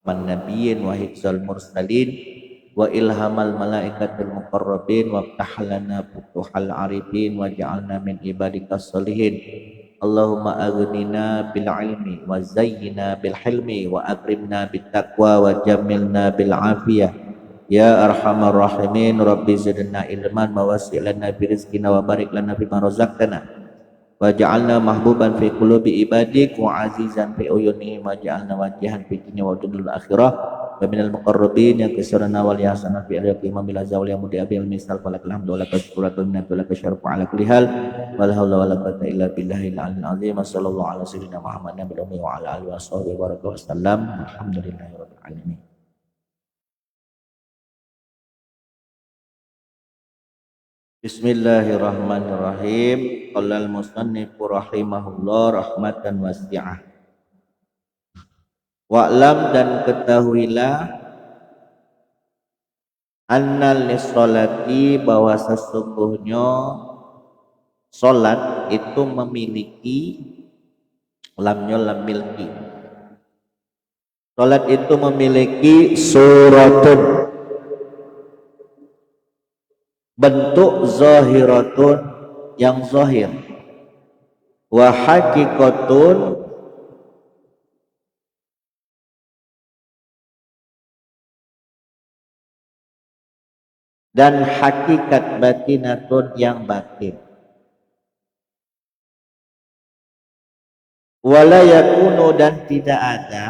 man nabiyyin wa hifzal mursalin wa ilhamal malaikatil muqarrabin wa lana futuhal arifin wa ja'alna min ibadikas sholihin. Allahumma aghnina bil ilmi wa zayyina bil hilmi wa akrimna bit taqwa wa jamilna bil afiyah ya arhamar rahimin. Rabbi zidna ilman wa wasi' lana bi rizqina wa barik lana fima razaqtana waj'alna mahbuban fi qulubi ibadik wa azizan fi uyunihim waj'alna wajihan fi dunya wa dunyal akhirah wa minal muqarrabin yang kisrana wal yasana fi al-yaqimah bil azawal yang mudi abil misal falak alhamdu wa lakal syukur wa lakal syarfu ala kulli hal wal haula wa la quwwata illa billahil aliyyil azim. Sallallahu ala sayyidina Muhammadin bil ummi wa ala alihi wa sahbihi wa sallam. Alhamdulillahi rabbil alamin. Bismillahirrahmanirrahim. Qala al-musannifu rahimahullah rahmatan wasi'ah. Wa'lam dan ketahuilah annal lissolati bahwa sesungguhnya solat itu memiliki lamnya lam milki. Solat itu memiliki suratun, bentuk zahiratun yang zahir, wa hakikatun dan hakikat batinatun yang batin. Wala yakunu dan tidak ada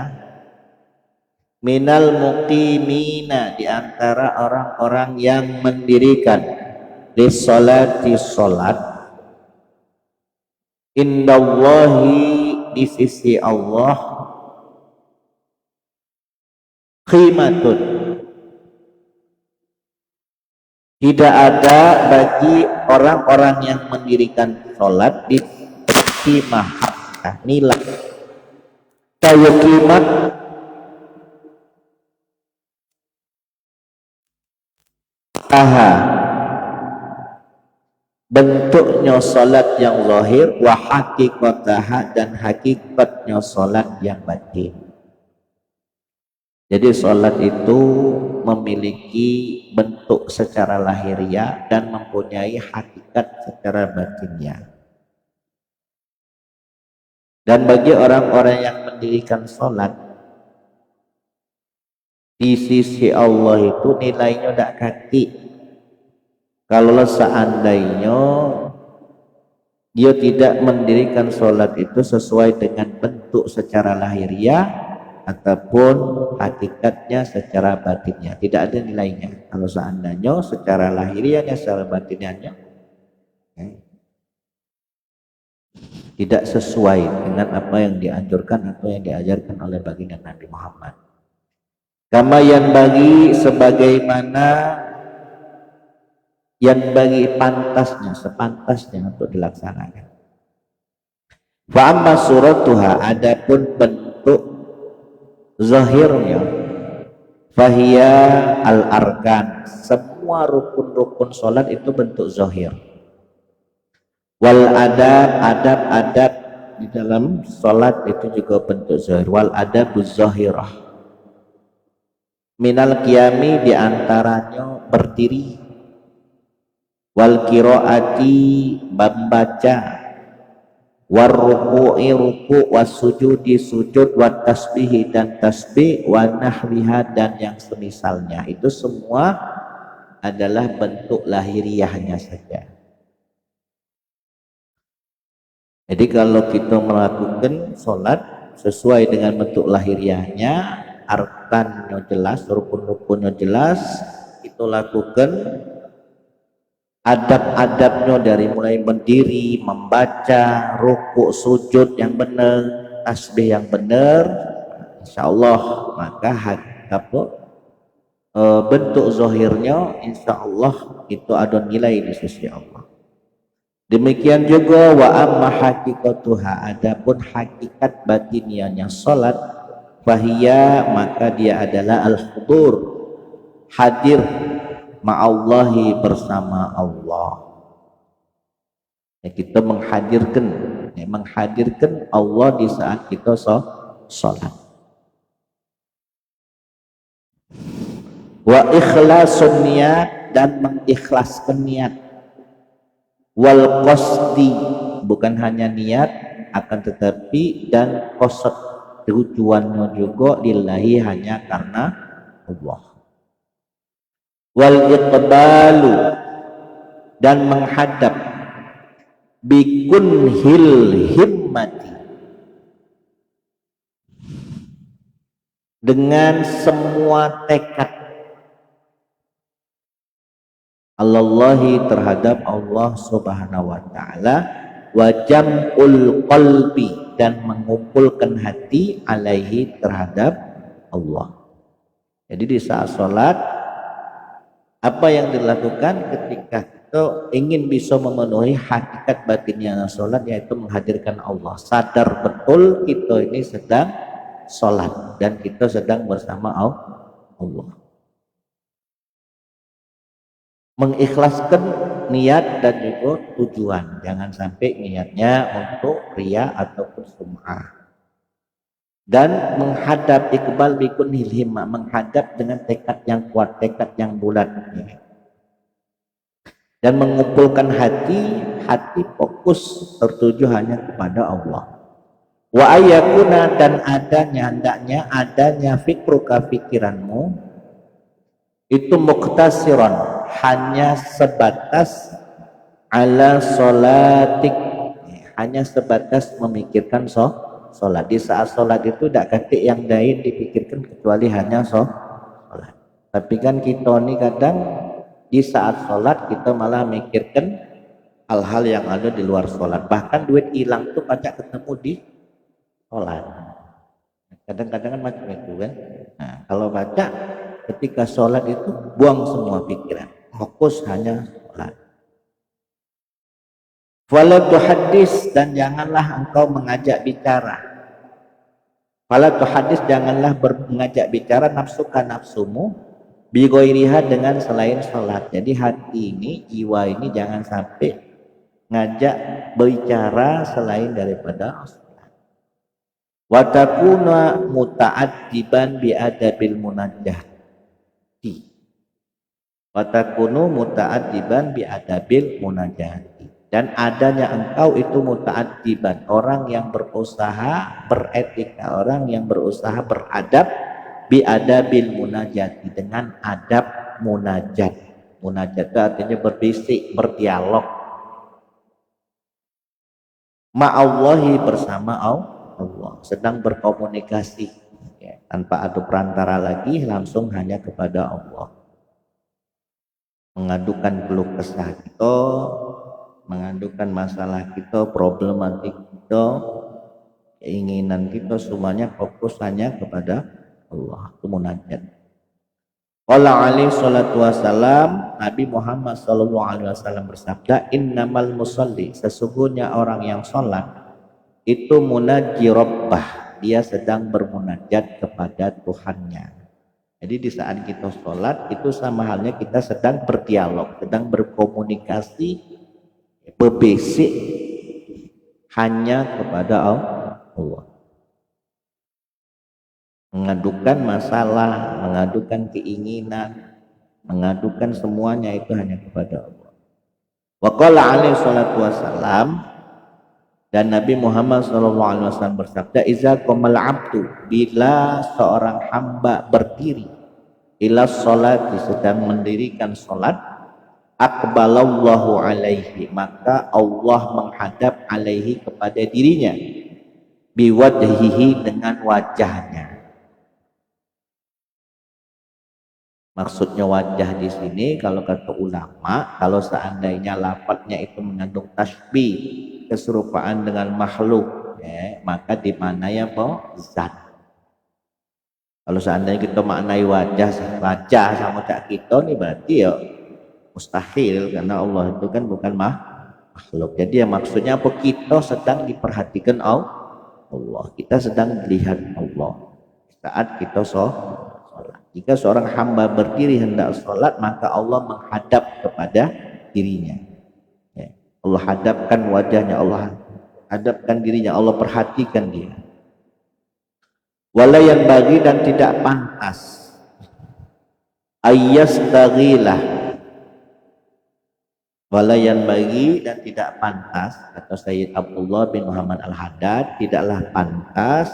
minal muqimina di antara orang-orang yang mendirikan di sholati sholat indallahi di sisi Allah qimatun, tidak ada bagi orang-orang yang mendirikan sholat di qimah nilai kayu qimat bentuknya salat yang zahir wa hakikataha dan hakikatnya salat yang batin. Jadi salat itu memiliki bentuk secara lahiriah dan mempunyai hakikat secara batinnya. Dan bagi orang-orang yang mendirikan salat di sisi Allah itu nilainya tidak kati. Kalau seandainya dia tidak mendirikan sholat itu sesuai dengan bentuk secara lahiriah ataupun hakikatnya secara batinnya, tidak ada nilainya. Kalau seandainya secara lahiriahnya, secara batinnya tidak sesuai dengan apa yang dianjurkan atau yang diajarkan oleh baginda Nabi Muhammad. Kama yang bagi sebagaimana yang bagi pantasnya, sepantasnya untuk dilaksanakan. Wa amma suratuha, adapun bentuk zahirnya, fahiya al-arkan, semua rukun-rukun salat itu bentuk zahir. Wal adab di dalam salat itu juga bentuk zahir. Wal adabuz zahirah minal qiyami, di antaranya berdiri, wal qiraati membaca, war ruku'i ruku', was sujudi sujud, wat tasbihi dan tasbih, wa nahwiha dan yang semisalnya. Itu semua adalah bentuk lahiriahnya saja. Jadi kalau kita melakukan sholat sesuai dengan bentuk lahiriahnya, arkannya jelas, rukun-rukunnya jelas, itu lakukan. Adab-adabnya dari mulai berdiri, membaca, rukuk, sujud yang benar, tasbih yang benar, insyaallah maka bentuk zahirnya insyaallah itu ada nilai di sisi Allah. Demikian juga wa amma hakikatuha, adapun hakikat batiniahnya salat, fahiya maka dia adalah al-hudur, hadir ma'allahi bersama Allah. Ya, kita menghadirkan Allah di saat kita sholat. wa ikhlasun niat, dan mengikhlaskan niat, wal qasdi, bukan hanya niat akan tetapi dan qasad, tujuannya juga lillahi, hanya karena Allah, wal iqbalu, dan menghadap, bikunhil himmati, dengan semua tekad, Allahi, terhadap Allah subhanahu wa ta'ala, wa jam'ul qalbi, dan mengumpulkan hati, alaihi, terhadap Allah. Jadi di saat sholat, apa yang dilakukan ketika kita ingin bisa memenuhi hakikat batinnya sholat, yaitu menghadirkan Allah, sadar betul kita ini sedang sholat dan kita sedang bersama Allah, mengikhlaskan niat dan juga tujuan, jangan sampai niatnya untuk riya ataupun sum'ah, dan menghadap, iqbal bikun hilhimah, menghadap dengan tekad yang kuat, tekad yang bulat, dan mengumpulkan hati fokus tertuju hanya kepada Allah. Wa ayakuna, dan adanya fikruka, pikiranmu itu muktasiran, hanya sebatas ala sholatik, hanya sebatas memikirkan sholat. Di saat sholat itu tidak ketik yang lain dipikirkan kecuali hanya sholat. Tapi kan kita ini kadang di saat sholat kita malah mikirkan hal-hal yang ada di luar sholat. Bahkan duit hilang tuh pacak ketemu di sholat. Kadang-kadang kan macam itu kan. Nah, kalau baca ketika sholat itu buang semua pikiran, fokus hanya sholat. Wala tuhadis, dan janganlah engkau mengajak bicara. Wala tuhadis, janganlah mengajak bicara nafsuka, nafsumu, bigoiriha, dengan selain sholat. Jadi hati ini, jiwa ini jangan sampai ngajak bicara selain daripada sholat. Wa takuna muta'addiban bi adabil munajjati. Wa takunu muta'addiban bi adabil munajjati. Dan adanya engkau itu muta'addiban, orang yang berusaha beretika, orang yang berusaha beradab, bi adabil munajjati, dengan adab munajat. Munajat itu artinya berbisik, berdialog. Ma'allahi, bersama Allah, sedang berkomunikasi, ya, tanpa ada perantara lagi, langsung hanya kepada Allah, mengadukan keluh kesah kita, mengadukan masalah kita, problematik kita, keinginan kita, semuanya fokus hanya kepada Allah. Itu munajat. Qala alaihi salatu wassalam, Nabi Muhammad sallallahu alaihi wasallam bersabda, innamal musalli, sesungguhnya orang yang sholat itu munajji rabbah, dia sedang bermunajat kepada Tuhannya. Jadi di saat kita sholat itu sama halnya kita sedang berdialog, sedang berkomunikasi, berbisik hanya kepada Allah, mengadukan masalah, mengadukan keinginan, mengadukan semuanya itu hanya kepada Allah. Wa qala alaihi salatu wassalam, dan Nabi Muhammad SAW bersabda, iza qamal abdu, bila seorang hamba berdiri, ila sholati, sedang mendirikan sholat, aqbalallahu alaihi, maka Allah menghadap alaihi, kepada dirinya, biwajhihi, dengan wajahnya. Maksudnya wajah di sini, kalau kata ulama, kalau seandainya lafadznya itu mengandung tasbih, keserupaan dengan makhluk, ya, maka dimaknai apa? Zat. Kalau seandainya kita maknai wajah sama cak kita nih, berarti ya mustahil, karena Allah itu kan bukan makhluk. Jadi ya maksudnya apa? Kita sedang diperhatikan Allah, kita sedang melihat Allah saat kita sholat. Jika seorang hamba berdiri hendak sholat, maka Allah menghadap kepada dirinya. Allah hadapkan wajahnya, Allah hadapkan dirinya, Allah perhatikan dia. Wala yang bagi, dan tidak pantas ayyastaghila walayan bagi, dan tidak pantas, atau Sayyid Abdullah bin Muhammad Al-Haddad, tidaklah pantas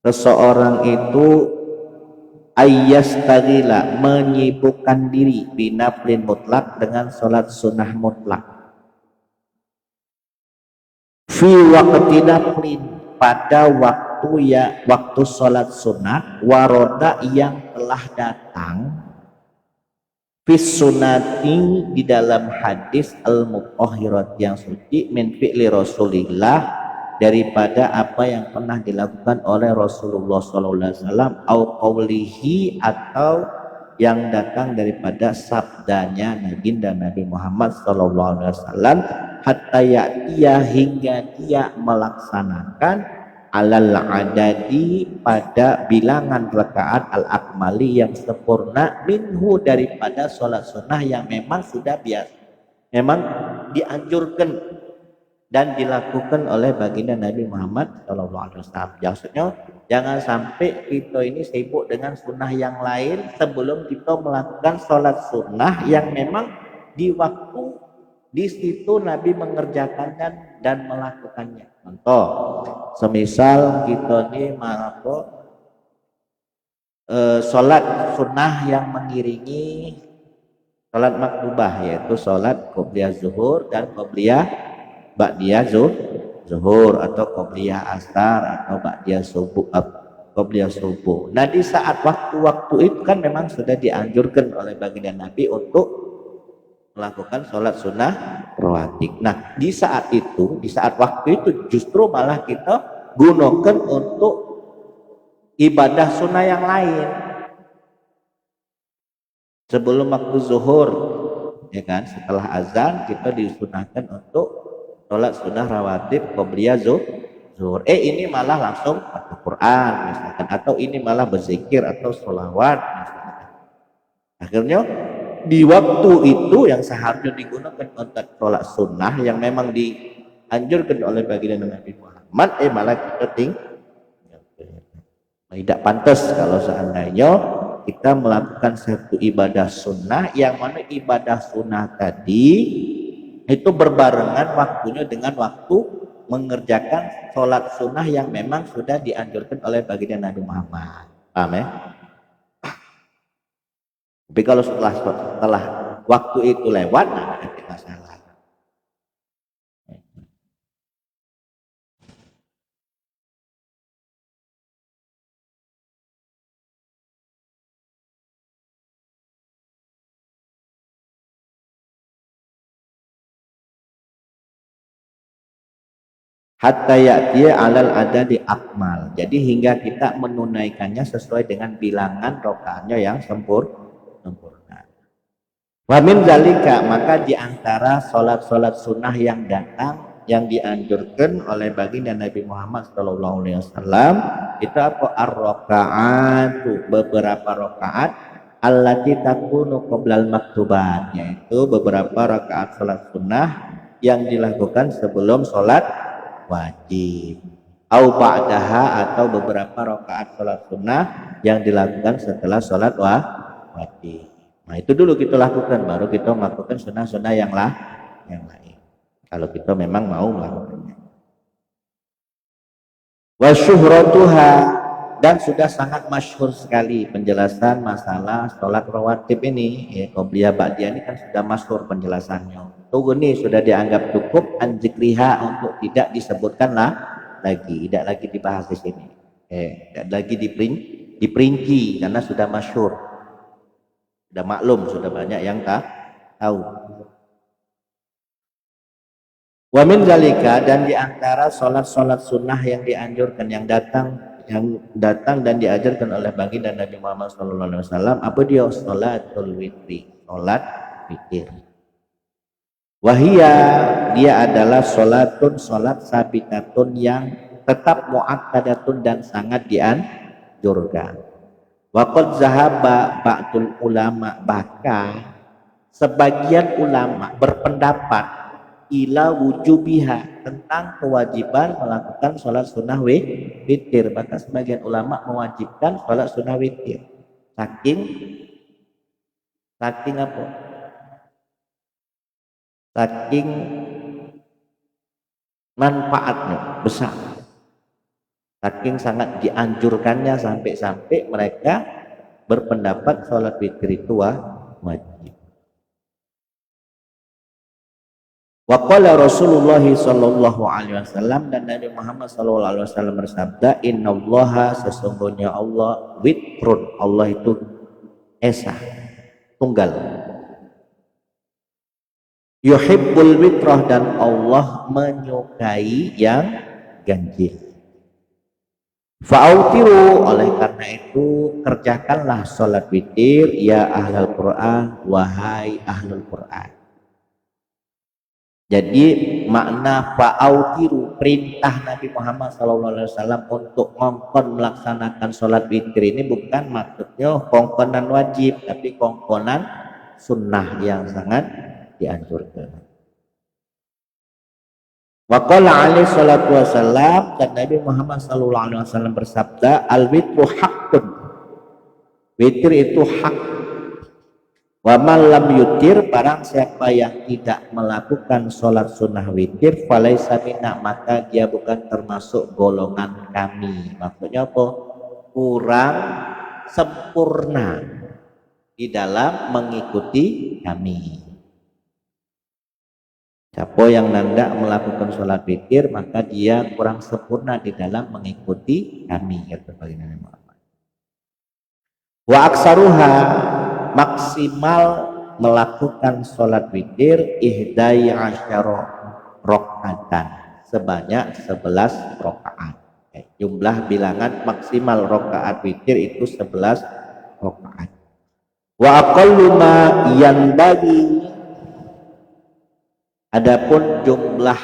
seseorang itu ayyastaghila menyibukkan diri binaflin mutlak dengan sholat sunnah mutlak fi waqti naflin pada waktu sholat sunat waroda yang telah datang fis sunati di dalam hadis al-mutahhirat yang suci min fi'li Rasulillah daripada apa yang pernah dilakukan oleh Rasulullah SAW au qawlihi atau yang datang daripada sabdanya Naginda Nabi Muhammad SAW hatta ya'tiya hingga dia melaksanakan alal adadi pada bilangan rakaat al-akmali yang sempurna minhu daripada sholat sunnah yang memang sudah biasa, memang dianjurkan dan dilakukan oleh baginda Nabi Muhammad SAW. Maksudnya jangan sampai kita ini sibuk dengan sunnah yang lain sebelum kita melakukan sholat sunnah yang memang di waktu di situ Nabi mengerjakannya dan melakukannya. Contoh, semisal kita ini sholat sunnah yang mengiringi sholat maktubah, yaitu sholat qobliyah zuhur dan qobliyah ba'diyah zuhur, atau qobliyah asar atau ba'diyah subuh, qobliyah subuh. Nah, di saat waktu-waktu itu kan memang sudah dianjurkan oleh baginda Nabi untuk melakukan sholat sunnah rawatib. Nah, di saat itu, di saat waktu itu justru malah kita gunakan untuk ibadah sunnah yang lain. Sebelum waktu zuhur, ya kan, setelah azan kita disunahkan untuk sholat sunnah rawatib qobliyah zuhur. Ini malah langsung baca Quran misalkan, atau ini malah berzikir atau sholawat misalkan. Akhirnya di waktu itu yang seharusnya digunakan untuk sholat sunnah yang memang dianjurkan oleh baginda Nabi Muhammad, malah kita tidak pantas kalau seandainya kita melakukan satu ibadah sunnah yang mana ibadah sunnah tadi itu berbarengan waktunya dengan waktu mengerjakan sholat sunnah yang memang sudah dianjurkan oleh baginda Nabi Muhammad. Paham ya? Tapi kalau setelah waktu itu lewat, nah ada masalah. Hatta ya'tiya alal adadi akmal. Jadi hingga kita menunaikannya sesuai dengan bilangan rokaatnya yang sempurna. Wa min zalika, maka di antara salat-salat sunnah yang datang yang dianjurkan oleh baginda Nabi Muhammad SAW itu apa? Ar-rakaatu, beberapa rakaat allati takunu qoblal maktubat, yaitu beberapa rakaat salat sunnah yang dilakukan sebelum salat wajib, au ba'daha, atau beberapa rakaat salat sunnah yang dilakukan setelah salat wajib. Nah, itu dulu kita lakukan, baru kita melakukan sunnah-sunnah yang lain. Kalau kita memang mau melakukannya. Wa syuhratuha, dan sudah sangat masyhur sekali penjelasan masalah salat rawatib ini, ya, qobliyah ba'diyah ini kan sudah masyhur penjelasannya. Tunggu nih, sudah dianggap cukup anjikriha untuk tidak disebutkan lagi, tidak lagi dibahas di sini, tidak lagi diperinci karena sudah masyhur, sudah maklum, sudah banyak yang tahu. Wa min zalika, dan diantara sholat-sholat sunnah yang dianjurkan yang datang dan diajarkan oleh baginda Nabi Muhammad SAW, apa dia? Sholatul witri, sholat witir. Wahia, dia adalah sholat sabitatun yang tetap mu'akkadatun dan sangat dianjurkan. Waqad zahaba ba'dul ulama, bahkan sebagian ulama berpendapat ila wujubiha, tentang kewajiban melakukan sholat sunnah witir. Maka sebagian ulama mewajibkan sholat sunnah witir. Saking apa? Saking manfaatnya besar. Saking sangat dianjurkannya sampai mereka berpendapat sholat witir itu wajib. Wa qala Rasulullah sallallahu alaihi wasallam, dan Nabi Muhammad sallallahu alaihi wasallam bersabda, innallaha, sesungguhnya Allah, witrun, Allah itu esa, tunggal. Yuhibbul witrah, dan Allah menyukai yang ganjil. Fa'autiru, oleh karena itu kerjakanlah sholat witir ya ahlul Quran, wahai ahlul Quran. Jadi makna fa'autiru, perintah Nabi Muhammad SAW untuk ngongkon melaksanakan sholat witir ini bukan maksudnya kongkonan wajib, tapi kongkonan sunnah yang sangat dianjurkan. Wa qala alaihi salatu wasallam, dan Nabi Muhammad sallallahu alaihi wasallam bersabda, al witru haqqun, witir itu hak. Wa man lam yutir, barang siapa yang tidak melakukan sholat sunnah witir, falaisa minna, maka dia bukan termasuk golongan kami. Maksudnya apa? Kurang sempurna di dalam mengikuti kami. Siapa yang tidak melakukan sholat witir, maka dia kurang sempurna di dalam mengikuti kami, kata Nabi Muhammad. Wa aksaruha, maksimal melakukan sholat witir ihdai asyara rakaatan, sebanyak 11 rakaat. Jumlah bilangan maksimal rakaat witir itu 11 rakaat. Wa aqallu ma yanbaghi, adapun jumlah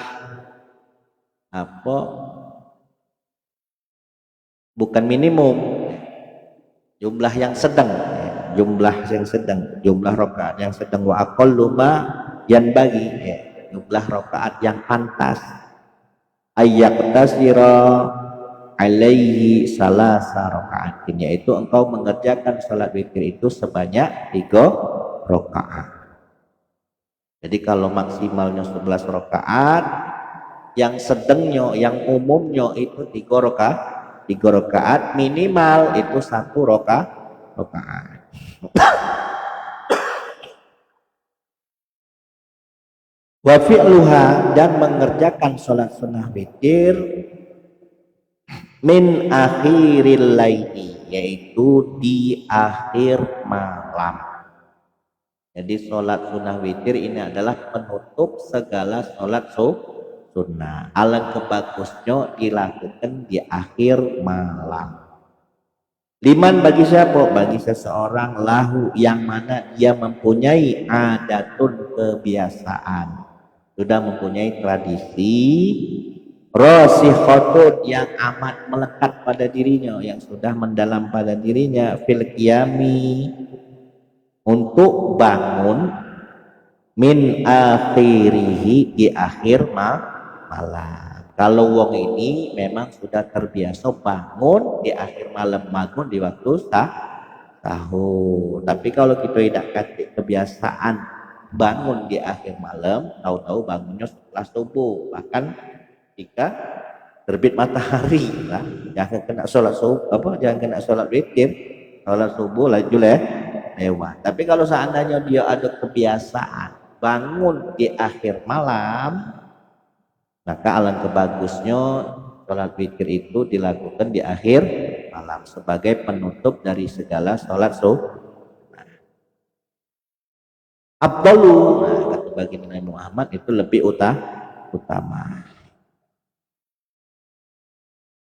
apa, bukan minimum, jumlah yang sedang, jumlah rakaat yang sedang. Wa aqallu ma yanbaghi, jumlah rakaat yang pantas, ayyaqtasira alaihi salasa rakaatin, yaitu engkau mengerjakan salat witir itu sebanyak 3 rakaat. Jadi kalau maksimalnya 11 rakaat, yang sedangnya, yang umumnya itu 3 rakaat, minimal itu 1 rakaat. Wa fi'luha, dan mengerjakan sholat sunnah witir min akhiril laili, yaitu di akhir malam. Jadi sholat sunnah witir ini adalah penutup segala sholat sunnah. Alangkah bagusnya dilakukan di akhir malam. Liman, bagi siapa? Bagi seseorang lahu, yang mana dia mempunyai adatun, kebiasaan, sudah mempunyai tradisi, rasikhatun, yang amat melekat pada dirinya, yang sudah mendalam pada dirinya, fil qiyami, untuk bangun, min akhirihi, di akhir malam. Kalau wong ini memang sudah terbiasa bangun di akhir malam, bangun di waktu sahur. Tapi kalau kita tidak kasih kebiasaan bangun di akhir malam, tahu-tahu bangunnya setelah subuh, bahkan jika terbit matahari lah, jangan kena sholat subuh, jangan kena sholat witir, sholat subuh laju lewat. Tapi kalau seandainya dia ada kebiasaan bangun di akhir malam, maka alangkah bagusnya sholat witir itu dilakukan di akhir malam sebagai penutup dari segala sholat sunnah. Abdalu, kata baginda Nabi Muhammad, itu lebih utama.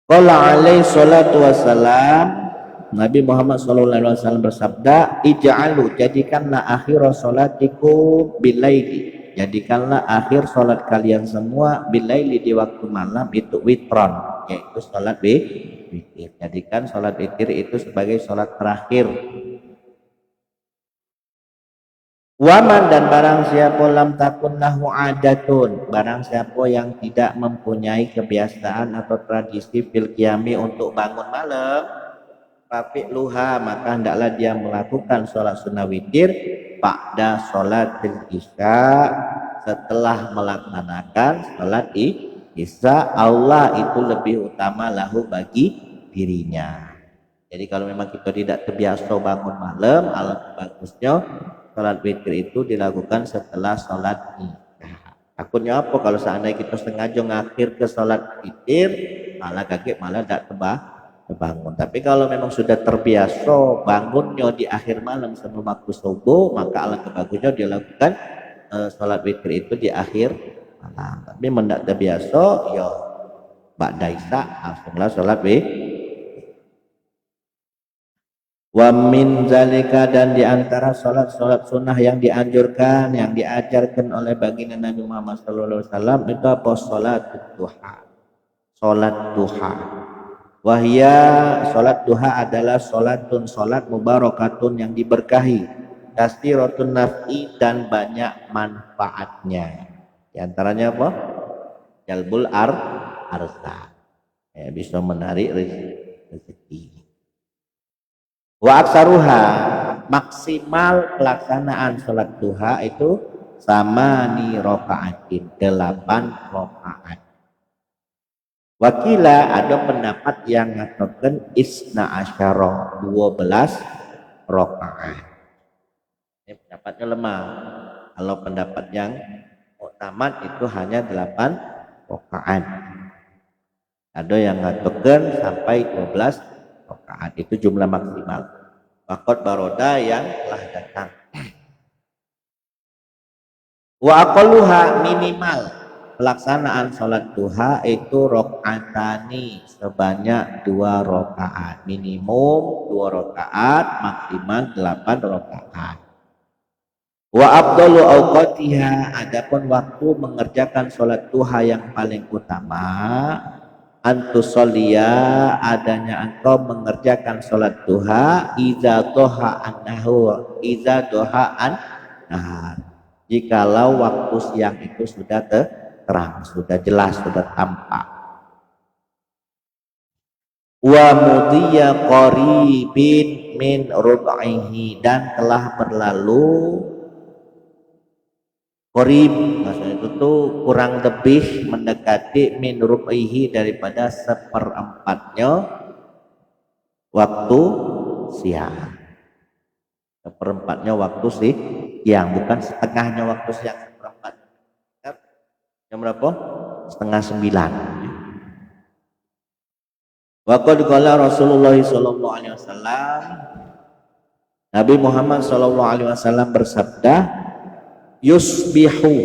Qala alaihi salatu wassalam, Nabi Muhammad SAW bersabda, ij'alu, jadikanlah akhir sholatikum bilaili, jadikanlah akhir sholat kalian semua bilaili, di waktu malam, itu witron, yaitu sholat witir. Jadikan sholat witir itu sebagai sholat terakhir. Waman, dan barang siapa lam takun lahu adatun, barang siapa yang tidak mempunyai kebiasaan atau tradisi fil qiyami, untuk bangun malam, Tapi luha, maka hendaklah dia melakukan sholat sunnah witir pada sholat isya, setelah melaksanakan sholat isya. Allah itu lebih utama lahu bagi dirinya. Jadi kalau memang kita tidak terbiasa bangun malam, alangkah bagusnya sholat witir itu dilakukan setelah sholat isya. Takutnya apa kalau seandainya kita sengaja ngakhir ke sholat witir, malah kaget, malah tidak terbangun. Tapi kalau memang sudah terbiasa bangunnya di akhir malam sebelum waktu subuh, maka alangkah bagusnya dilakukan sholat witir itu di akhir malam. Tapi mendak terbiasa, ya ba'da isya langsunglah sholat witir. Wa min zalika, dan diantara sholat sunnah yang dianjurkan, yang diajarkan oleh baginda Nabi Muhammad SAW itu apa? Sholat duha. Sholat duha. Wahya, sholat duha adalah sholat mubarakatun yang diberkahi, kasiratun naf'i, dan banyak manfaatnya. Di antaranya apa? Jalbul arsa, ya, bisa menarik rezeki. Wa aksaruha, maksimal pelaksanaan sholat duha itu sama ni rokaatin, 8 rokaat. Wakila, ada pendapat yang mengatakan isna asyara, 12 rokaat. Ini pendapatnya lemah. Kalau pendapat yang utama itu hanya 8 rokaat. Ada yang mengatakan sampai 12 rokaat, itu jumlah maksimal. Waqad baroda yang telah datang. Wa aqalluha, minimal pelaksanaan sholat duha itu rokaatani, sebanyak 2 rokaat. Minimum 2 rokaat, maksimal 8 rokaat. Wa afdalu awqatiha, adapun waktu mengerjakan sholat duha yang paling utama, antusolia, adanya engkau mengerjakan sholat duha iza doha an nahar, jikalau waktu siang itu sudah terang, sudah jelas, sudah tampak. Wa mudiya qaribin min rub'ihi, dan telah berlalu qarib, maksudnya itu tuh kurang lebih mendekati min rub'ihi, daripada 1/4-nya waktu siang. 1/4-nya waktu siang, bukan setengahnya waktu siang. 1/4 jam berapa? 8:30. Wa qad qala Rasulullah sallallahu alaihi wasallam, Nabi Muhammad sallallahu alaihi wasallam bersabda, yusbihu,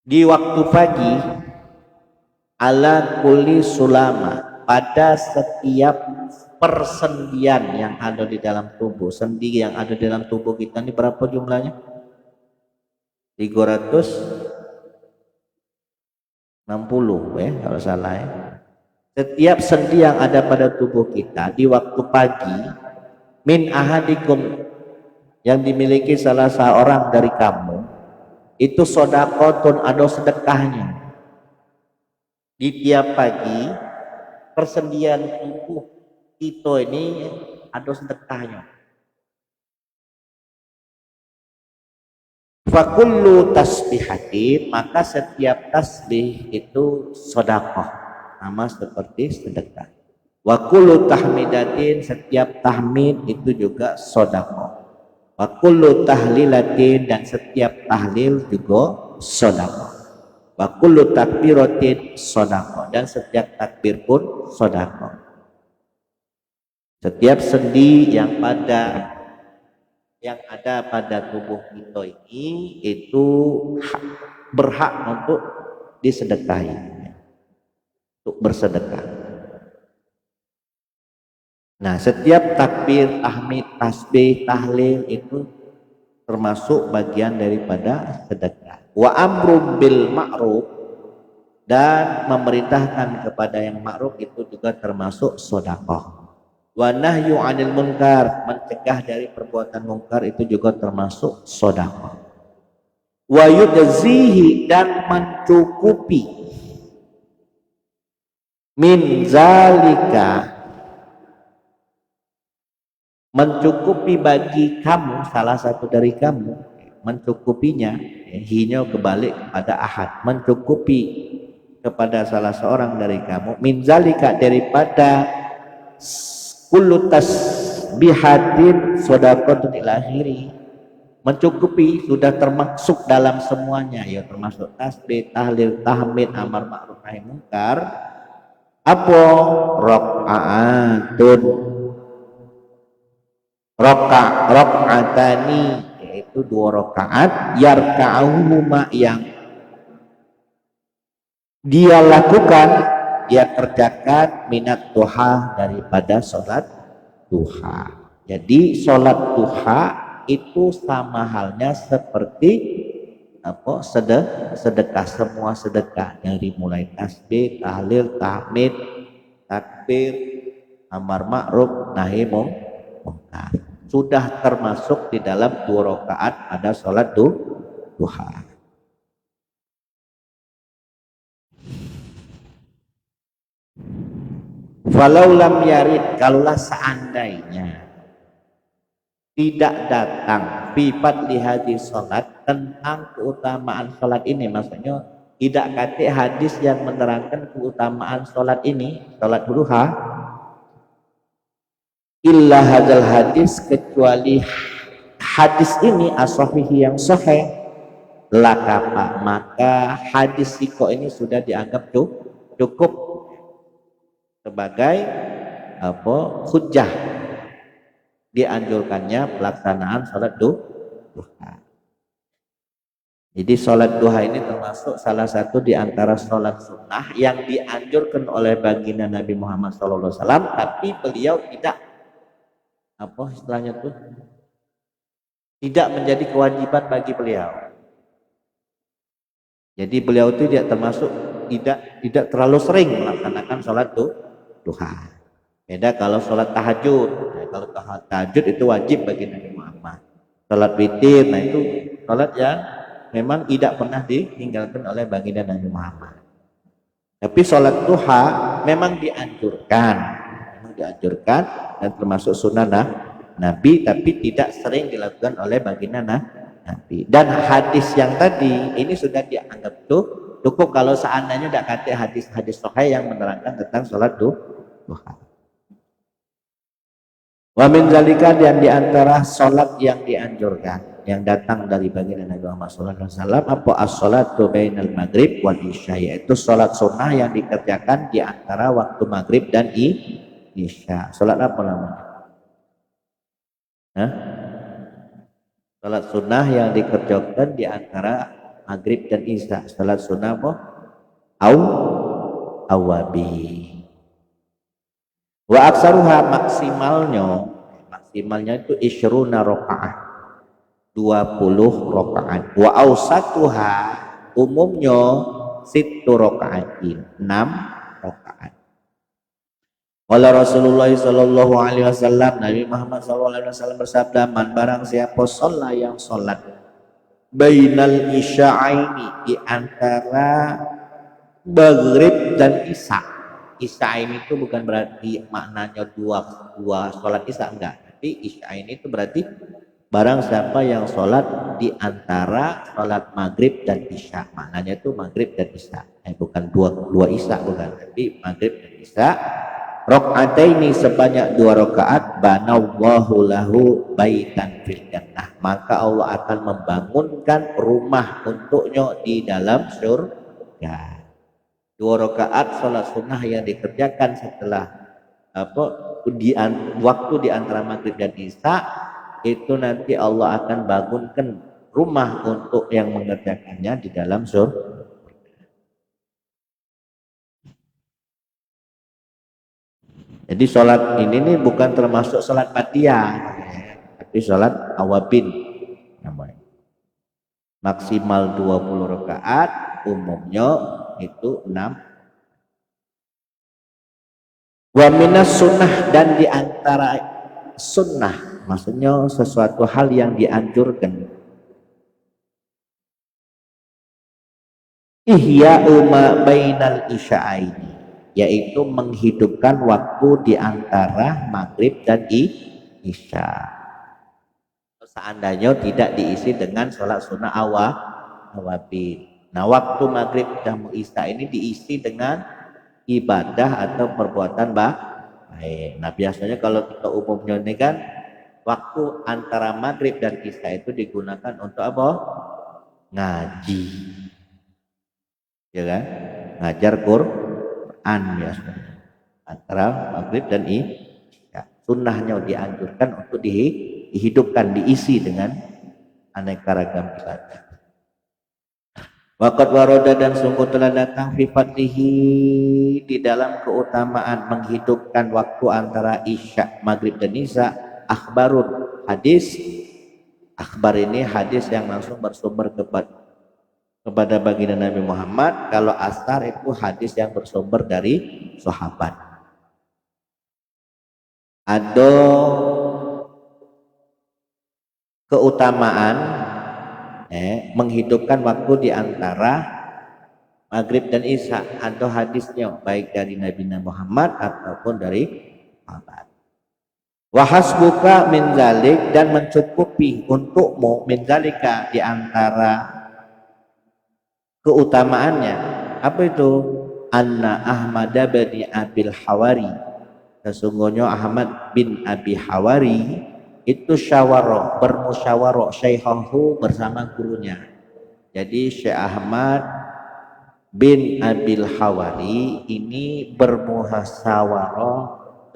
di waktu pagi, ala kulli sulama, pada setiap persendian yang ada di dalam tubuh. Sendi yang ada di dalam tubuh kita ini berapa jumlahnya? 360 ya kalau salah ya. Setiap sendi yang ada pada tubuh kita di waktu pagi, min ahadikum, yang dimiliki salah seorang dari kamu, itu sodakotun, ada sedekahnya. Di tiap pagi persendian tubuh kita ini ada sedekahnya. Fakullu tasbihatin, maka setiap tasbih itu sodakoh, sama seperti sedekah. Wa kullu tahmidatin, setiap tahmid itu juga sodakoh. Wa kullu tahlilatin, dan setiap tahlil juga sedekah. Wa kullu takbiratin sedekah, dan setiap takbir pun sedekah. Setiap sendi yang ada pada tubuh kita ini itu berhak untuk disedekahi, untuk bersedekah. Nah, setiap takbir, tahmid, tasbih, tahlil itu termasuk bagian daripada sedekah. Wa amru bil ma'ruf, dan memerintahkan kepada yang ma'ruf itu juga termasuk sedekah. Wa nahyu 'anil munkar, mencegah dari perbuatan munkar itu juga termasuk sedekah. Wa yujzihi, dan mencukupi min zalika, mencukupi bagi kamu, salah satu dari kamu, mencukupinya, hino kebalik kepada ahad, mencukupi kepada salah seorang dari kamu, min zalika, daripada kullu tasbihatin shadaqatun ila akhiri, mencukupi, sudah termasuk dalam semuanya, ya termasuk tasbih, tahlil, tahmid, amar ma'ruf nahi munkar, apa rakaatun, rakaatani, yaitu 2 rakaat, yarka'uhuma, yang dia lakukan, dia kerjakan, minat duha, daripada sholat duha. Jadi sholat duha itu sama halnya seperti apa, sedekah, semua sedekah, dari mulai tasbih, tahlil, tahmid, takbir, amar ma'ruf nahi munkar, sudah termasuk di dalam 2 rakaat pada sholat duha. Walau lam yarid, kalaulah seandainya tidak datang pifat hadis sholat, tentang keutamaan sholat ini, maksudnya tidak kate hadis yang menerangkan keutamaan sholat ini, sholat duha, illa hadzal hadis, kecuali hadis ini as-sahihi, yang sahih, lakapa, maka hadis siko ini sudah dianggap cukup sebagai apa, hujjah, dianjurkannya pelaksanaan sholat duha. Jadi sholat duha ini termasuk salah satu di antara sholat sunnah yang dianjurkan oleh baginda Nabi Muhammad SAW, tapi beliau tidak, apa istilahnya tuh, tidak menjadi kewajiban bagi beliau. Jadi beliau itu tidak termasuk, tidak terlalu sering melaksanakan sholat duha. Beda kalau sholat tahajud. Nah, kalau tahajud itu wajib bagi Nabi Muhammad. Sholat witir, nah itu sholat yang memang tidak pernah ditinggalkan oleh baginda Nabi Muhammad. Tapi sholat duha memang dianjurkan, dan termasuk sunnah Nabi, tapi tidak sering dilakukan oleh baginda Nabi. Dan hadis yang tadi ini sudah dianggap cukup kalau seandainya tidak kata hadis sahih yang menerangkan tentang sholat duha. Wa min zalika, dan diantara sholat yang dianjurkan, yang datang dari baginda Nabi Muhammad SAW, apa as-sholatu bainal maghrib wal isya, yaitu sholat sunnah yang dikerjakan di antara waktu maghrib dan isya. Sholat apa namanya? Sholat sunnah yang dikerjakan di antara maghrib dan isya. Sholat sunnah apa? Awabi. Wa aksaruha, maksimalnya itu isyruna rakaat, 20 rakaat. Wa ausatuha, umumnya sittu rakaatin, 6 rakaat. Qala Rasulullah sallallahu alaihi wasallam, Nabi Muhammad sallallahu alaihi wasallam bersabda, man barang siapa sholat, yang sholat bainal isya'aini, di antara maghrib dan isya. Isya ini itu bukan berarti maknanya dua sholat isya, enggak. Tapi isya ini itu berarti barang siapa yang sholat di antara sholat maghrib dan isya, maknanya itu maghrib dan isya, bukan dua isya, bukan, tapi maghrib dan isya. Rakaataini, sebanyak 2 rakaat, banallahu lahu baitan fil jannah, maka Allah akan membangunkan rumah untuknya di dalam surga. 2 rakaat sholat sunnah yang dikerjakan setelah waktu di antara maghrib dan isya, itu nanti Allah akan bangunkan rumah untuk yang mengerjakannya di dalam surga. Jadi sholat ini nih bukan termasuk sholat batiyah, tapi sholat awabin namanya. Maksimal 20 rakaat, umumnya itu 6. Wa minas sunnah, dan di antara sunnah, maksudnya sesuatu hal yang dianjurkan, ihya'u ma bainal isya'aini, yaitu menghidupkan waktu di antara maghrib dan isya. Seandainya tidak diisi dengan sholat sunnah awabin. Nah, waktu maghrib dan isya ini diisi dengan ibadah atau perbuatan baik. Nah, biasanya kalau kita umumnya ini kan waktu antara maghrib dan isya itu digunakan untuk apa? Ngaji, ya kan? Ngajar Quran biasanya antara maghrib dan isya. Sunnahnya dianjurkan untuk dihidupkan, diisi dengan aneka ragam ibadah. Waqad waroda dan sungguh telah datang fi fadlihi di dalam keutamaan menghidupkan waktu antara isya, maghrib dan isya, akhbarun, hadis. Akhbar ini hadis yang langsung bersumber kepada baginda Nabi Muhammad. Kalau asar itu hadis yang bersumber dari sahabat. Ada keutamaan menghidupkan waktu di antara maghrib dan isya, atau hadisnya baik dari Nabi Muhammad ataupun dari sahabat. Wa hasbuka min zalik, dan mencukupi untukmu min zalika di antara keutamaannya. Apa itu? Anna Ahmad bin Abil Hawari, sesungguhnya Ahmad bin Abi Hawari itu bermusyawarah syaihahu bersama gurunya. Jadi Syekh Ahmad bin Abil Hawari ini bermusyawarah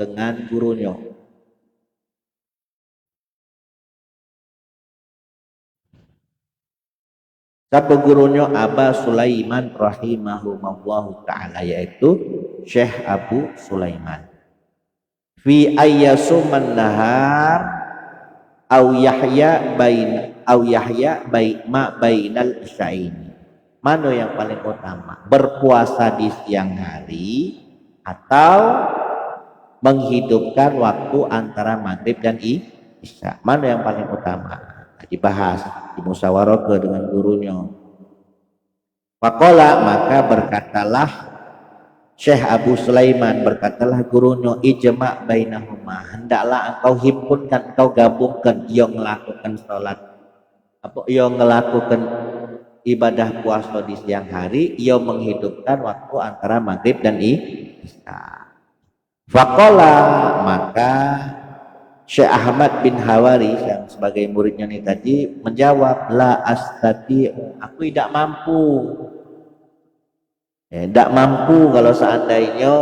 dengan gurunya. Siapa gurunya? Aba Sulaiman rahimahumullahu ta'ala, yaitu Syekh Abu Sulaiman. Fi ayyasuman nahar au yahya bainal isyaini. Mana yang paling utama? Berpuasa di siang hari atau menghidupkan waktu antara maghrib dan isya? Mana yang paling utama? Dibahas, dimusyawarah dengan gurunya. Faqala, maka berkatalah Syekh Abu Sulaiman, berkatalah gurunya, ijma' bainahuma, hendaklah engkau himpunkan, engkau gabungkan yang melakukan salat, yang melakukan ibadah puasa di siang hari, yang menghidupkan waktu antara maghrib dan isya. Faqala, maka Syekh Ahmad bin Hawari yang sebagai muridnya ini tadi menjawab, la astati, aku tidak mampu. Tidak mampu kalau seandainya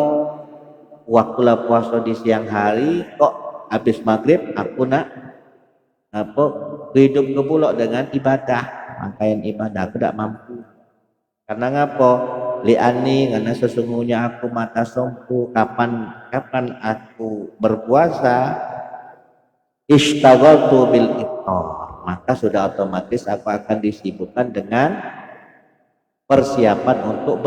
waktu puasa di siang hari kok habis maghrib aku nak hidup ke pulak dengan ibadah, rangkaian ibadah, aku tidak mampu. Karena ngapa? Li'ani, karena sesungguhnya aku mata sompu, kapan aku berpuasa, ishtaghaltu bil iftar, maka sudah otomatis aku akan disibukkan dengan persiapan untuk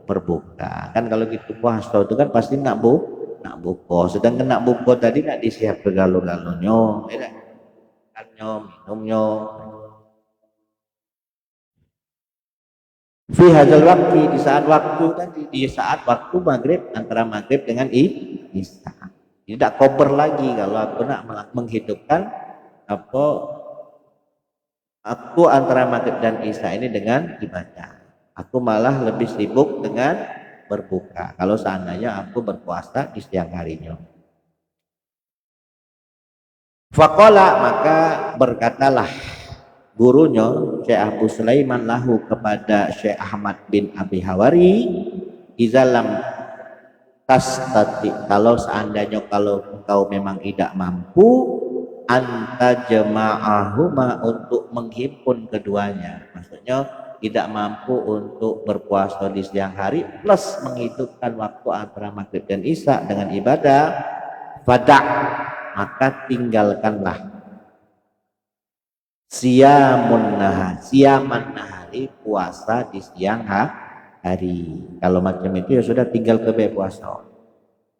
berbuka. Kan kalau gitu puasa itu kan pasti nak buka. Sedangkan nak buka tadi nak disiap segalo-galonya, makannya, minumnya. Fi hadzal waqti, di saat waktu maghrib, antara maghrib dengan isya. Tidak koper lagi kalau aku nak menghidupkan aku antara maghrib dan isya ini dengan ibadah. Aku malah lebih sibuk dengan berbuka kalau seandainya aku berpuasa di siang harinya. Faqala, maka berkatalah gurunya Syekh Abu Sulaiman lahu kepada Syekh Ahmad bin Abi Hawari, izalam tastati, kalau seandainya kalau engkau memang tidak mampu, anta jama'ahuma, untuk menghimpun keduanya. Maksudnya tidak mampu untuk berpuasa di siang hari plus menghidupkan waktu antara maghrib dan isya dengan ibadah, fada', maka tinggalkanlah siyaman nahari, puasa di siang hari. Kalau macam itu ya sudah, tinggal puasa.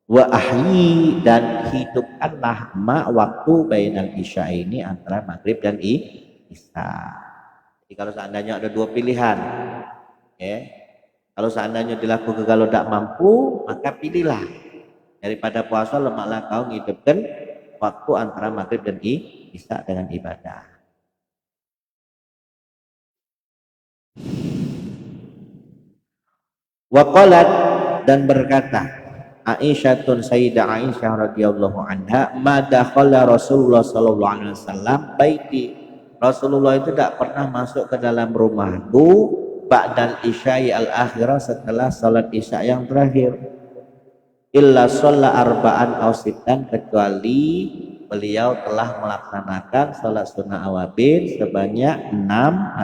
Wa ahyi, dan hidupkanlah waktu bainal isya ini, antara maghrib dan isya. Jadi kalau seandainya ada dua pilihan, Kalau seandainya dilakukan kalau tidak mampu, maka pilihlah daripada puasa lemaklah kau ngidupkan waktu antara maghrib dan isya dengan ibadah. Waqalat dan berkata Aisyatun Sayyidah Aisyah radhiyallahu anha ma dakhala Rasulullah sallallahu alaihi wasallam baiti. Rasulullah itu tidak pernah masuk ke dalam rumahku ba'dal isya'i al-akhirah setelah salat isya yang terakhir. Illa shalla arba'an aw sittan kecuali beliau telah melaksanakan salat sunnah awabin sebanyak 6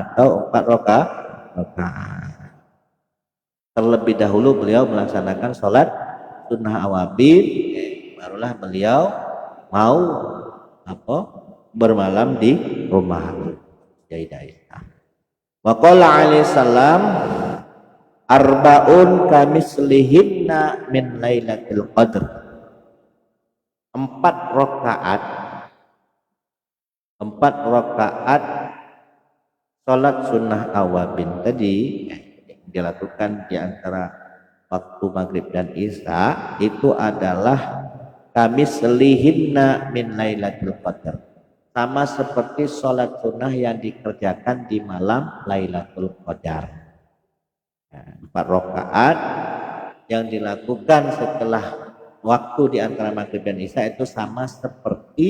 atau 4 rakaat. Terlebih dahulu beliau melaksanakan sholat sunnah awabin, barulah beliau mau bermalam di rumah Sayyidah Aisyah. Wa qala alaihi salam arba'un kamislihinna min lailatul qadr. 4 rakaat sholat sunnah awabin tadi dilakukan di antara waktu maghrib dan isya itu adalah kamislihinna min lailatul qadar, sama seperti sholat sunnah yang dikerjakan di malam Lailatul Qadar. 4 rakaat yang dilakukan setelah waktu di antara maghrib dan isya itu sama seperti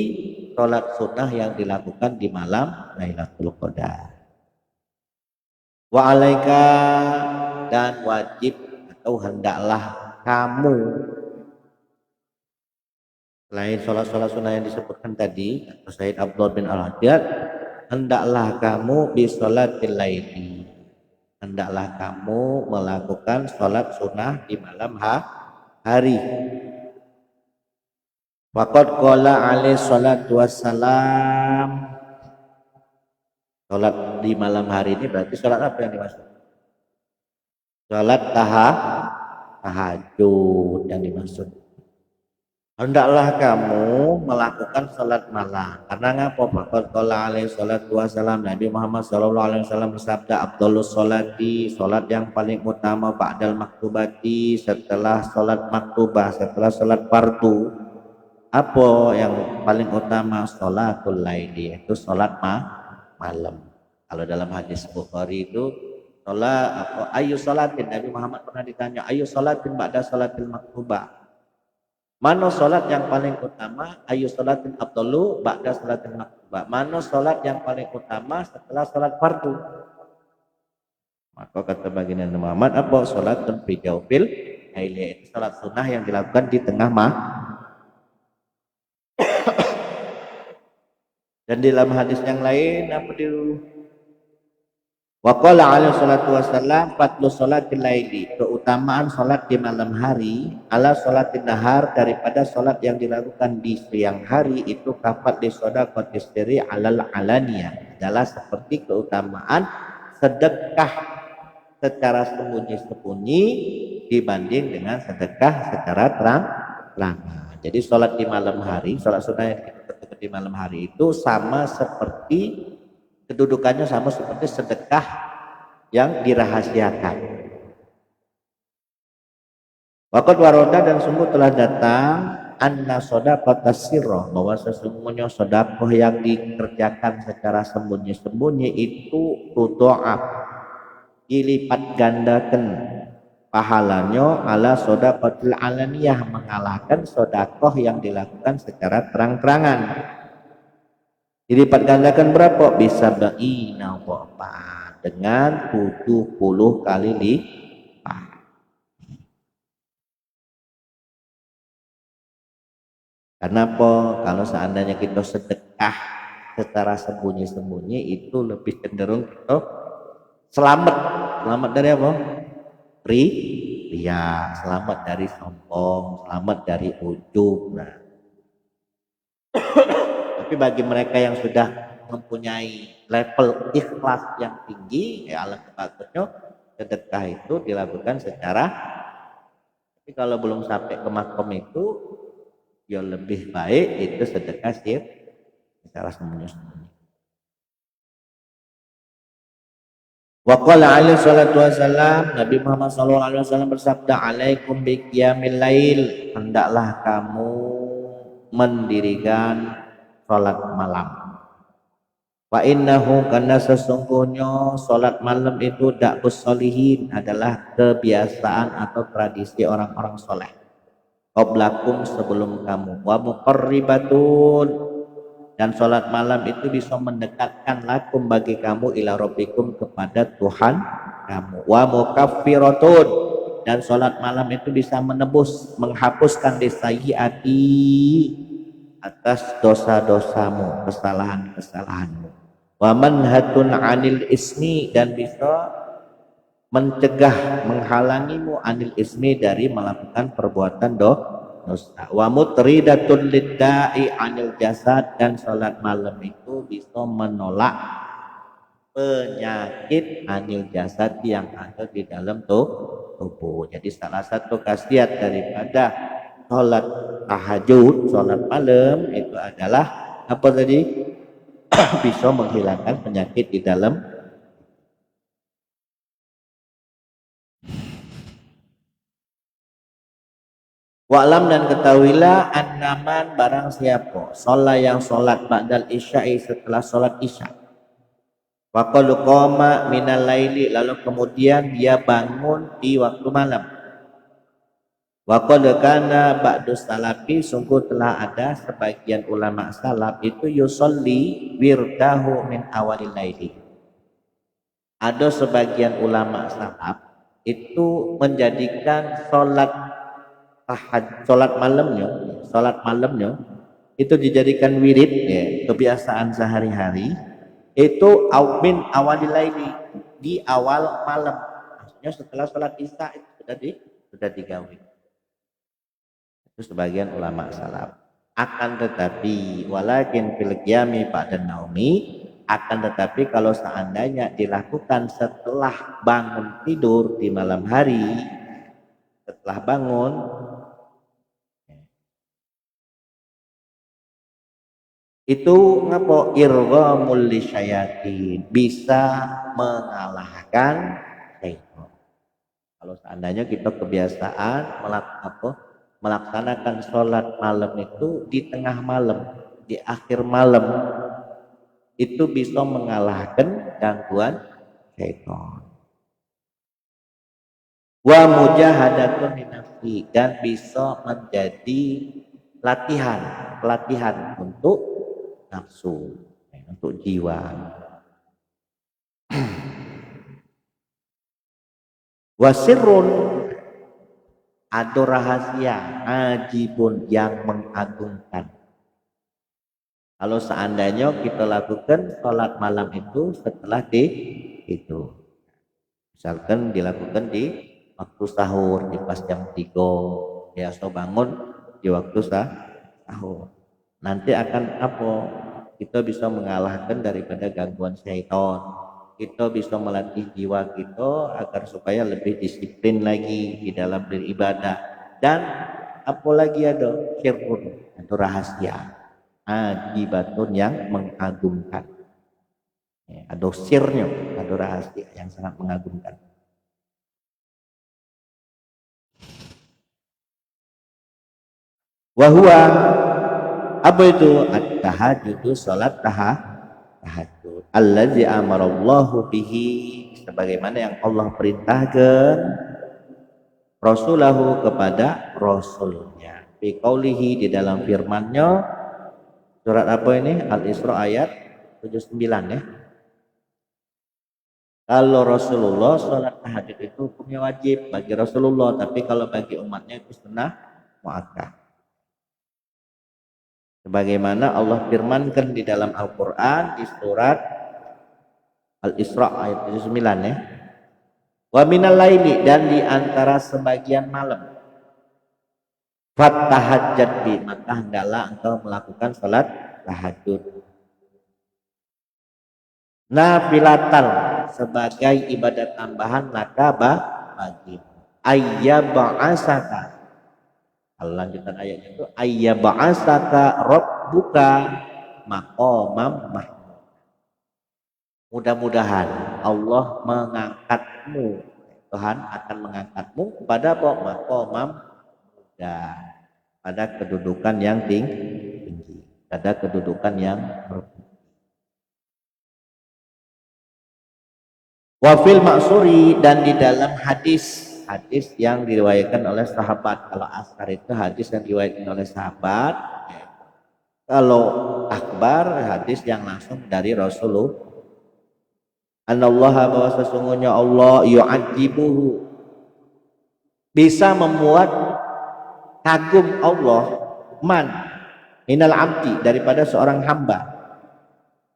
sholat sunnah yang dilakukan di malam Lailatul Qadar. Wa alaika dan wajib atau hendaklah kamu selain sholat-sholat sunnah yang disebutkan tadi atau Sayyid Abdullah bin Al-Haddad, hendaklah kamu bi sholatil laili, hendaklah kamu melakukan sholat sunnah di malam hari. Faqad qala alaihi salatu wassalam, sholat di malam hari ini berarti sholat apa yang dimaksud? Sholat tahajud yang dimaksud. Hendaklah kamu melakukan sholat malam. Karena ngapa? Faqad qala alaihi salatu wassalam, Nabi Muhammad sallallahu alaihi wasallam bersabda, afdhalus sholati, sholat yang paling utama ba'dal maktubati, setelah sholat maktubah, setelah sholat fardu. Apa yang paling utama? Sholatul laili, itu sholat malam. Kalau dalam hadis Bukhari itu sholat apa? Ayu sholatin, Nabi Muhammad pernah ditanya, ayu sholatin ba'da sholatil maktubah. Mana sholat yang paling utama? Ayu sholatin afdalu ba'da sholatil maktubah. Mana sholat yang paling utama setelah sholat fardu? Maka kata baginda Nabi Muhammad, apa? Sholatun fi jawfil laili, itu sholat sunnah yang dilakukan di tengah dan di dalam hadis yang lain apa dulu? Wa qala alaihi salatu wassalam fadlu sholatil laili, keutamaan salat di malam hari ala sholatin nahar, daripada salat yang dilakukan di siang hari itu kafat di shadaqatis sirri alal alaniyah, adalah seperti keutamaan sedekah secara sembunyi-sembunyi dibanding dengan sedekah secara terang-terangan. Jadi salat di malam hari, salat sunnah yang kita di malam hari itu sama seperti kedudukannya sama seperti sedekah yang dirahasiakan. Waqad waroda, dan sungguh telah datang anna shadaqatas sirrah, bahwa sesungguhnya sedekah yang dikerjakan secara sembunyi-sembunyi itu tudha'af, dilipat gandakan pahalanya ala shadaqatil alaniyah, mengalahkan sedekah yang dilakukan secara terang-terangan. Dilipat gandakan berapa? Bisa ba'ina wa'fa, dengan 70 kali lipat. Kenapa? Kalau seandainya kita sedekah secara sembunyi-sembunyi itu lebih cenderung kita selamat. Selamat dari apa? Ria, selamat dari sombong, selamat dari ujub. Nah, tapi bagi mereka yang sudah mempunyai level ikhlas yang tinggi, ya alangkah bagusnya sedekah itu dilakukan secara, tapi kalau belum sampai ke makom itu ya lebih baik itu sedekah secara sembunyi-sembunyi. Wa qala alaihi salatu wasallam, Nabi Muhammad sallallahu alaihi wasallam bersabda, alaikum bi qiyamil lail, hendaklah kamu mendirikan salat malam. Wa innahu, karena sesungguhnya salat malam itu da'bus solihin, adalah kebiasaan atau tradisi orang-orang soleh qablakum, sebelum kamu. Wa muqarribatun, dan salat malam itu bisa mendekatkan lakum, bagi kamu, ila rabbikum, kepada Tuhan kamu. Wa mukaffiratun, dan salat malam itu bisa menebus, menghapuskan disayyiati, atas dosa-dosamu, kesalahan-kesalahanmu. Wa manhatun 'anil ismi, dan bisa mencegah, menghalangimu, anil ismi, dari melakukan perbuatan dosa. Wa mutridatun lidda'i 'anil jasad, dan salat malam itu bisa menolak penyakit anil jasad yang ada di dalam tubuh. Jadi salah satu khasiat daripada salat tahajud, salat malam itu adalah apa tadi? Bisa menghilangkan penyakit di dalam. Wa'lam, dan ketahuilah, annaman, barang siapa sholat yang sholat ba'dal isya'i, setelah sholat isya, waqad qama minal laili, lalu kemudian dia bangun di waktu malam. Waqad kana ba'du salafi, sungguh telah ada sebagian ulama salaf itu yusolli wirdahu min awalil laili. Ada sebagian ulama salaf itu menjadikan sholat malamnya itu dijadikan wirid, ya, kebiasaan sehari-hari, itu min awalil laili, di awal malam. Maksudnya setelah sholat isya itu sudah digawe. Itu sebagian ulama salaf. Akan tetapi walakin fil qiyami ba'da naumi, akan tetapi kalau seandainya dilakukan setelah bangun tidur di malam hari, setelah bangun, itu ngapo, irghamul lisyayatin, bisa mengalahkan syaitan. Kalau seandainya kita kebiasaan melaksanakan sholat malam itu di tengah malam, di akhir malam, itu bisa mengalahkan gangguan syaitan. Wa mujahadatun linafsi, dan bisa menjadi pelatihan untuk nafsu, untuk jiwa. Wasirun, ada rahasia, ajibun, yang mengagumkan. Kalau seandainya kita lakukan sholat malam itu setelah itu, misalkan dilakukan di waktu sahur, di pas jam 3, biasa bangun di waktu sahur, nanti akan apa? Kita bisa mengalahkan daripada gangguan syaitan. Kita bisa melatih jiwa kita agar supaya lebih disiplin lagi di dalam beribadah. Dan apalagi ada sirrun, itu rahasia, ajibatun, yang mengagumkan. Ya, ada sirnya, ada rahasia yang sangat mengagumkan. Wahwa, apa itu? At-tahajjudu, salat tahajud. Allazi amarallahu bihi, sebagaimana yang Allah perintahkan rasulahu, kepada rasulnya. Fi qaulihi, di dalam firman-Nya, surat apa ini? Al-Isra ayat 79, ya. Kalau Rasulullah sholat tahajud itu hukumnya wajib bagi Rasulullah, tapi kalau bagi umatnya itu sunnah muakkad. Sebagaimana Allah firmankan di dalam Al-Quran di surat Al-Isra ayat 79, ya. Wa minal laili, dan di antara sebagian malam, fattahajjat bi, maka hendaklah engkau melakukan salat tahajud. Nafilatan, sebagai ibadat tambahan, laka bagi ayyaba'asaka. Kalau lanjutan ayatnya itu ayyaba'asaka rabbuka maqamam mahmud, Mudah-mudahan Allah mengangkatmu, Tuhan akan mengangkatmu kepada maqamam muda, pada kedudukan yang tinggi, pada kedudukan yang wafil maksuri, dan di dalam hadis yang diriwayatkan oleh sahabat. Kalau asar itu hadis yang diriwayatkan oleh sahabat, kalau akbar hadis yang langsung dari Rasulullah. Anallaha, bahwa sesungguhnya Allah yu'ajibuhu, bisa membuat kagum Allah, man minal abdi, daripada seorang hamba,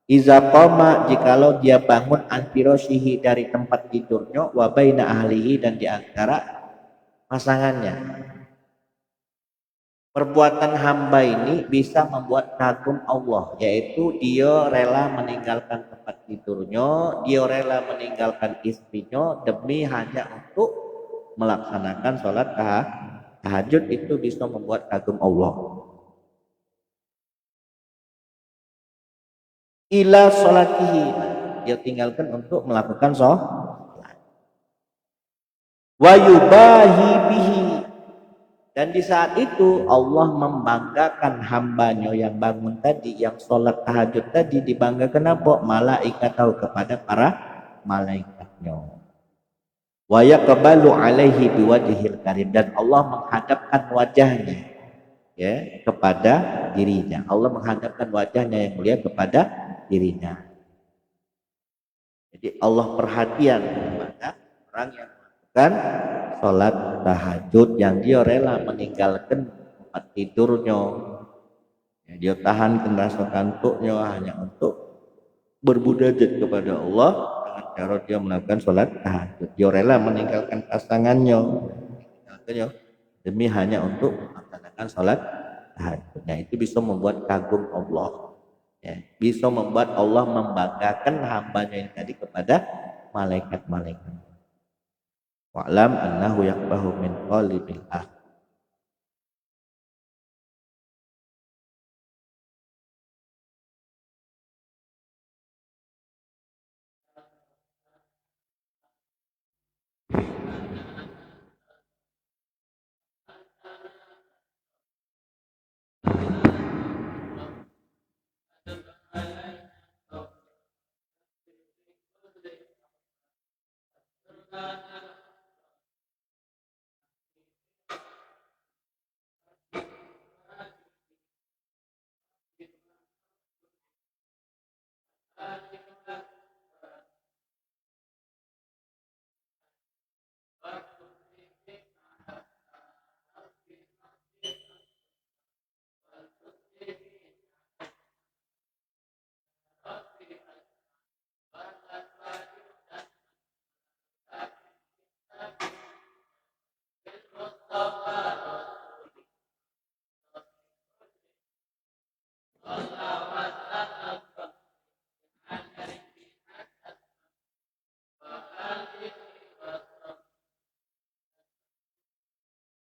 iza qama, jikalau dia bangun an firasyihi, dari tempat tidurnya, wa baina ahlihi, dan di antara pasangannya. Perbuatan hamba ini bisa membuat kagum Allah, yaitu dia rela meninggalkan tempat tidurnya, dia rela meninggalkan istrinya demi hanya untuk melaksanakan sholat tahajud. Itu bisa membuat kagum Allah. Ila sholatihi, dia tinggalkan untuk melakukan sholat. Wa yubahi bihi, dan di saat itu Allah membanggakan hambanya yang bangun tadi, yang sholat tahajud tadi, dibanggakan apa? Malaikat, tahu, kepada para malaikatnya. Wa yaqbalu alaihi biwajhil karim, dan Allah menghadapkan wajahnya, ya, kepada dirinya. Allah menghadapkan wajahnya yang mulia kepada dirinya. Jadi Allah perhatian kepada orang yang melakukan sholat tahajud, yang dia rela meninggalkan tempat tidurnya, ya, dia tahan rasa kantuknya hanya untuk bermunajat kepada Allah dengan cara dia melakukan sholat tahajud. Dia rela meninggalkan pasangannya demi hanya untuk melaksanakan sholat tahajud. Nah, itu bisa membuat kagum Allah, ya, bisa membuat Allah membanggakan hambanya yang tadi kepada malaikat-malaikat. Wa'lam annahu yakbahu min qalibil akh.